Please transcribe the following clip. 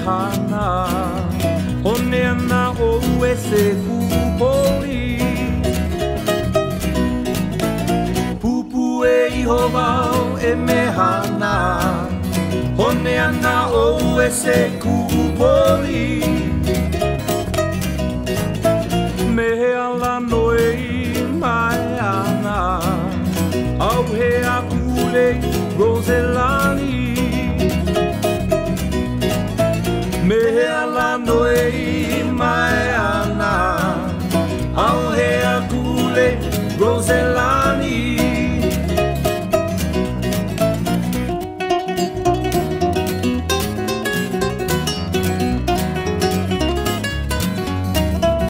hana Hone ana o e se kupoli Pupu e iho wau e me hana Hone ana o e se kupoli